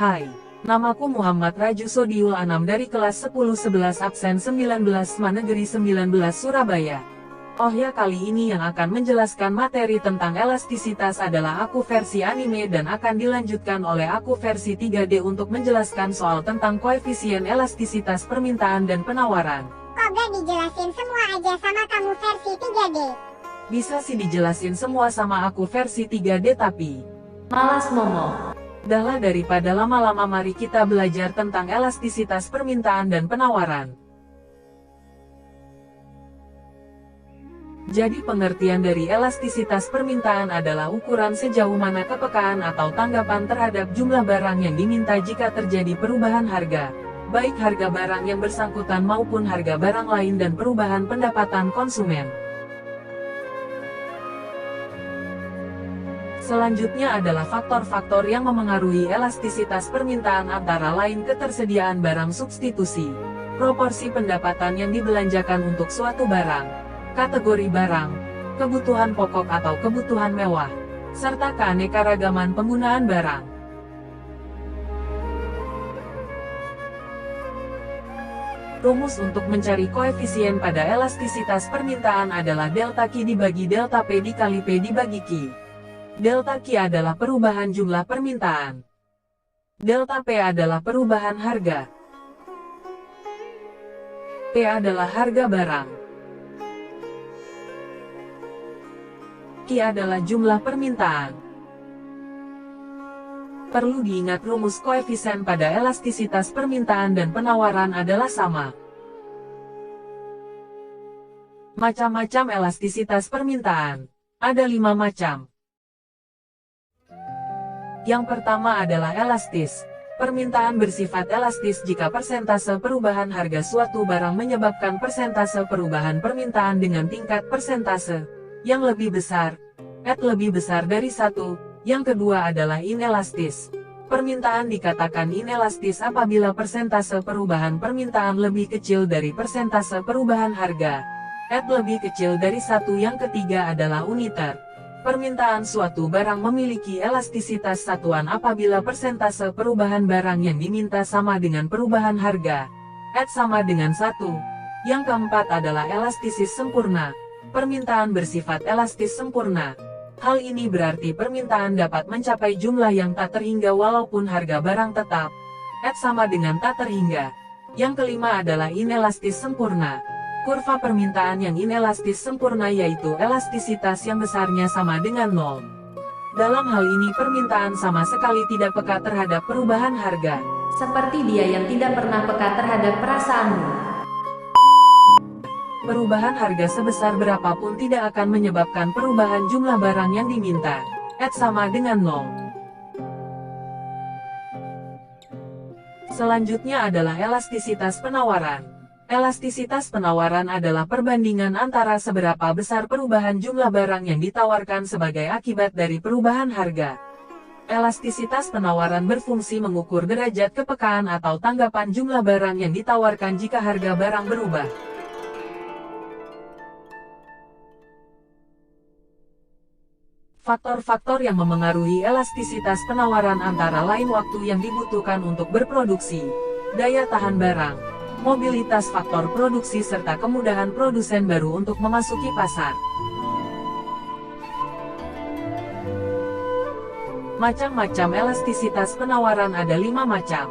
Hai, namaku Muhammad Raju Sodiul Anam dari kelas 10-11 absen 19 Manegeri 19 Surabaya. Oh ya, kali ini yang akan menjelaskan materi tentang elastisitas adalah aku versi anime dan akan dilanjutkan oleh aku versi 3D untuk menjelaskan soal tentang koefisien elastisitas permintaan dan penawaran. Kok gak dijelasin semua aja sama kamu versi 3D? Bisa sih dijelasin semua sama aku versi 3D tapi malas ngomong. Dahlah daripada lama-lama, mari kita belajar tentang elastisitas permintaan dan penawaran. Jadi pengertian dari elastisitas permintaan adalah ukuran sejauh mana kepekaan atau tanggapan terhadap jumlah barang yang diminta jika terjadi perubahan harga, baik harga barang yang bersangkutan maupun harga barang lain dan perubahan pendapatan konsumen. Selanjutnya adalah faktor-faktor yang memengaruhi elastisitas permintaan, antara lain ketersediaan barang substitusi, proporsi pendapatan yang dibelanjakan untuk suatu barang, kategori barang, kebutuhan pokok atau kebutuhan mewah, serta keanekaragaman penggunaan barang. Rumus untuk mencari koefisien pada elastisitas permintaan adalah delta Q dibagi delta P dikali P dibagi Q. Delta Q adalah perubahan jumlah permintaan. Delta P adalah perubahan harga. P adalah harga barang. Q adalah jumlah permintaan. Perlu diingat, rumus koefisien pada elastisitas permintaan dan penawaran adalah sama. Macam-macam elastisitas permintaan. Ada 5 macam. Yang pertama adalah elastis. Permintaan bersifat elastis jika persentase perubahan harga suatu barang menyebabkan persentase perubahan permintaan dengan tingkat persentase yang lebih besar, lebih besar dari 1. Yang kedua adalah inelastis. Permintaan dikatakan inelastis apabila persentase perubahan permintaan lebih kecil dari persentase perubahan harga, lebih kecil dari 1. Yang ketiga adalah uniter. Permintaan suatu barang memiliki elastisitas satuan apabila persentase perubahan barang yang diminta sama dengan perubahan harga, sama dengan 1. Yang keempat adalah elastisis sempurna. Permintaan bersifat elastis sempurna. Hal ini berarti permintaan dapat mencapai jumlah yang tak terhingga walaupun harga barang tetap, sama dengan tak terhingga. Yang kelima adalah inelastis sempurna. Kurva permintaan yang inelastis sempurna yaitu elastisitas yang besarnya sama dengan 0. Dalam hal ini permintaan sama sekali tidak peka terhadap perubahan harga. Seperti dia yang tidak pernah peka terhadap perasaanmu. Perubahan harga sebesar berapapun tidak akan menyebabkan perubahan jumlah barang yang diminta, sama dengan 0. Selanjutnya adalah elastisitas penawaran. Elastisitas penawaran adalah perbandingan antara seberapa besar perubahan jumlah barang yang ditawarkan sebagai akibat dari perubahan harga. Elastisitas penawaran berfungsi mengukur derajat kepekaan atau tanggapan jumlah barang yang ditawarkan jika harga barang berubah. Faktor-faktor yang memengaruhi elastisitas penawaran antara lain waktu yang dibutuhkan untuk berproduksi, daya tahan barang, mobilitas faktor produksi serta kemudahan produsen baru untuk memasuki pasar. Macam-macam elastisitas penawaran ada 5 macam.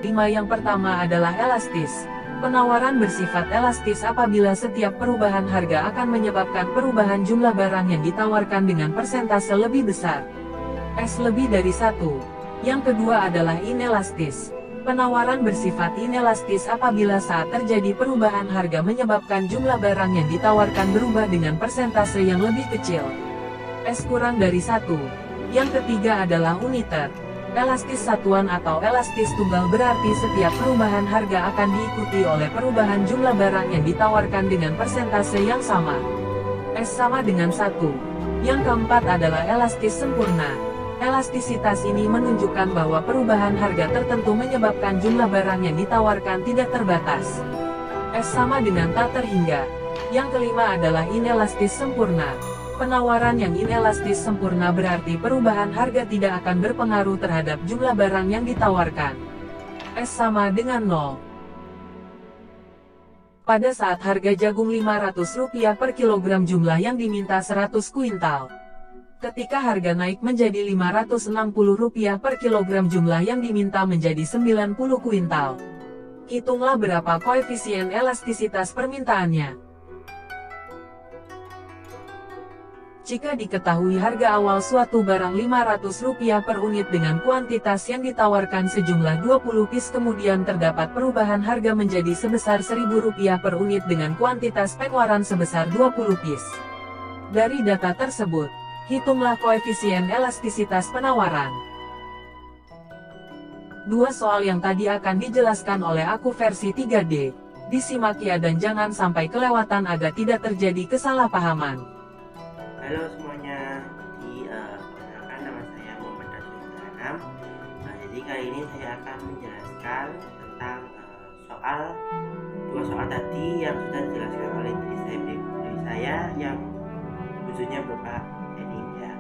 5. Yang pertama adalah elastis. Penawaran bersifat elastis apabila setiap perubahan harga akan menyebabkan perubahan jumlah barang yang ditawarkan dengan persentase lebih besar, lebih dari 1. Yang kedua adalah inelastis. Penawaran bersifat inelastis apabila saat terjadi perubahan harga menyebabkan jumlah barang yang ditawarkan berubah dengan persentase yang lebih kecil, kurang dari 1. Yang ketiga adalah uniter. Elastis satuan atau elastis tunggal berarti setiap perubahan harga akan diikuti oleh perubahan jumlah barang yang ditawarkan dengan persentase yang sama, sama dengan 1. Yang keempat adalah elastis sempurna. Elastisitas ini menunjukkan bahwa perubahan harga tertentu menyebabkan jumlah barang yang ditawarkan tidak terbatas, sama dengan tak terhingga. Yang kelima adalah inelastis sempurna. Penawaran yang inelastis sempurna berarti perubahan harga tidak akan berpengaruh terhadap jumlah barang yang ditawarkan. S sama dengan 0. Pada saat harga jagung Rp500 per kilogram jumlah yang diminta 100 kuintal. Ketika harga naik menjadi Rp560 per kilogram jumlah yang diminta menjadi 90 kuintal. Hitunglah berapa koefisien elastisitas permintaannya. Jika diketahui harga awal suatu barang Rp500 per unit dengan kuantitas yang ditawarkan sejumlah 20 piece kemudian terdapat perubahan harga menjadi sebesar Rp1.000 per unit dengan kuantitas pengeluaran sebesar 20 piece. Dari data tersebut, hitunglah koefisien elastisitas penawaran. Dua soal yang tadi akan dijelaskan oleh aku versi 3D. Disimak ya dan jangan sampai kelewatan agar tidak terjadi kesalahpahaman. Halo semuanya, perkenalkan nama saya Muhammad Rasul Zainam. Jadi kali ini saya akan menjelaskan tentang dua soal tadi yang sudah dijelaskan oleh diri saya yang wujudnya berupa heading ya.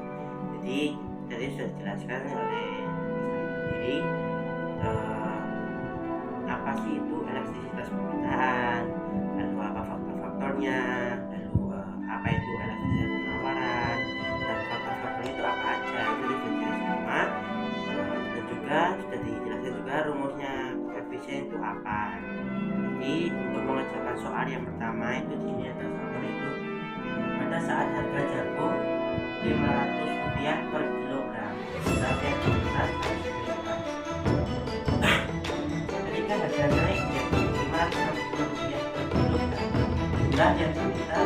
Jadi tadi sudah dijelaskan oleh saya sendiri apa sih itu elastisitas permintaan, lalu apa faktor-faktornya, lalu apa itu elastisitas penawaran, dan faktor-faktor itu apa aja, itu sudah dijelaskan semua. Dan juga sudah dijelaskan juga rumusnya koefisien itu apa. Jadi untuk mengerjakan soal yang pertama itu di sini ada soal itu pada saat harga jagung Rp500 per kilogram berarti yang diminta 100 kuintal. Ketika harga naik menjadi Rp560 per kilogram jumlah yang diminta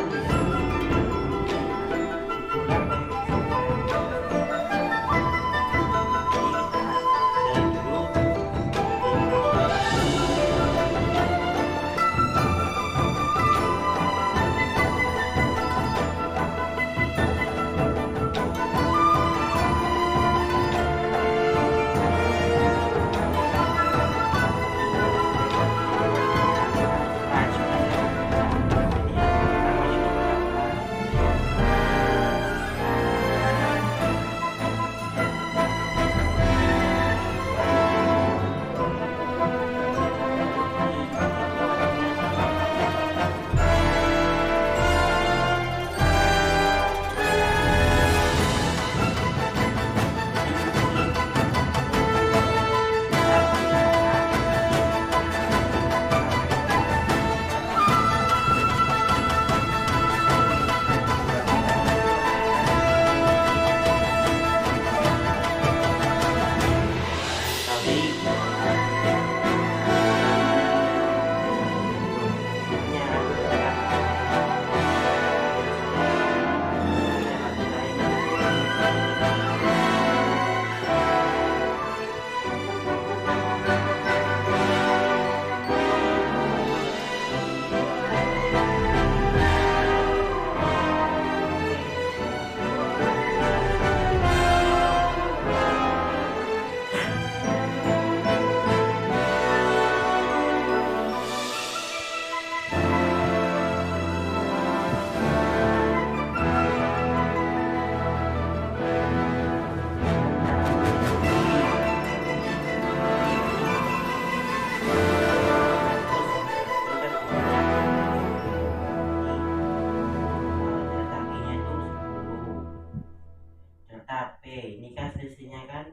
ini kan selisihnya kan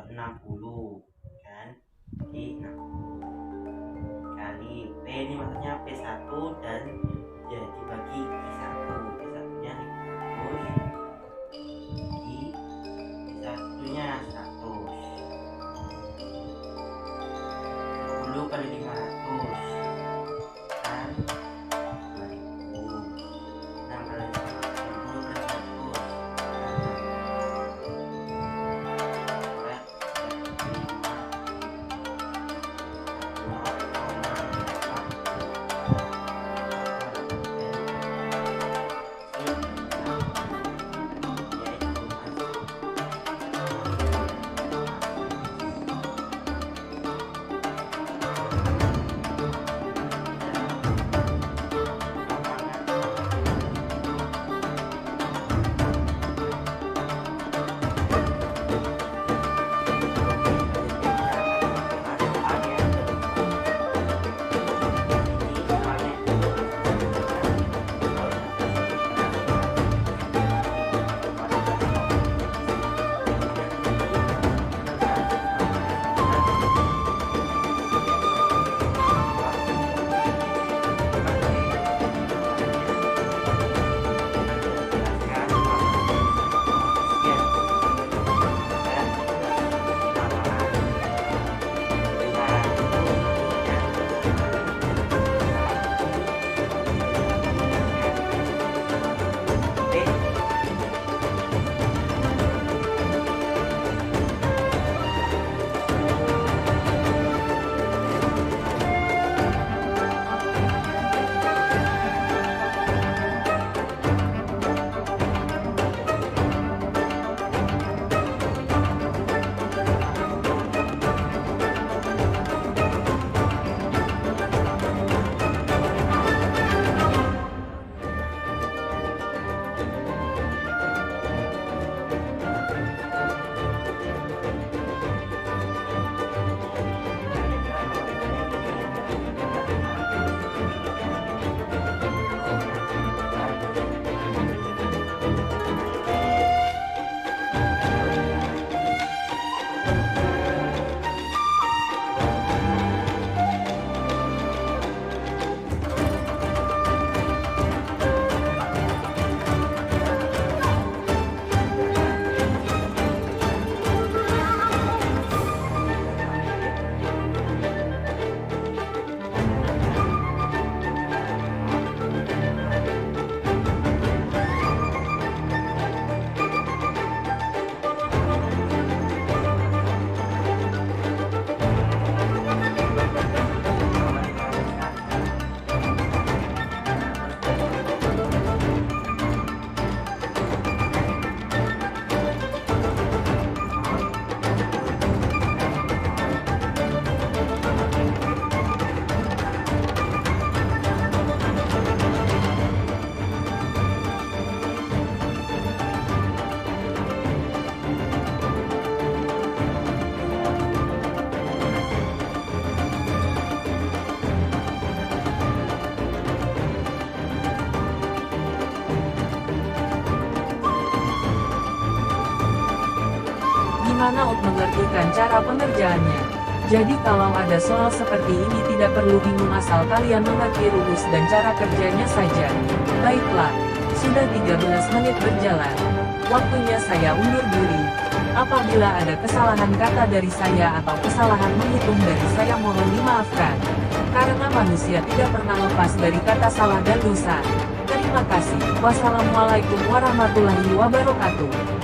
60 kan, jadi 60 kali P ini maksudnya P1 dan ya dibagi P1 nya 500 di P1 nya 100 10 kali 500 kan 2000 6 kali 50 kali 100 mengertikan cara pengerjaannya. Jadi kalau ada soal seperti ini tidak perlu bingung asal kalian mengerti rumus dan cara kerjanya saja. Baiklah, sudah 13 menit berjalan. Waktunya saya undur diri. Apabila ada kesalahan kata dari saya atau kesalahan menghitung dari saya mohon dimaafkan. Karena manusia tidak pernah lepas dari kata salah dan dosa. Terima kasih. Wassalamualaikum warahmatullahi wabarakatuh.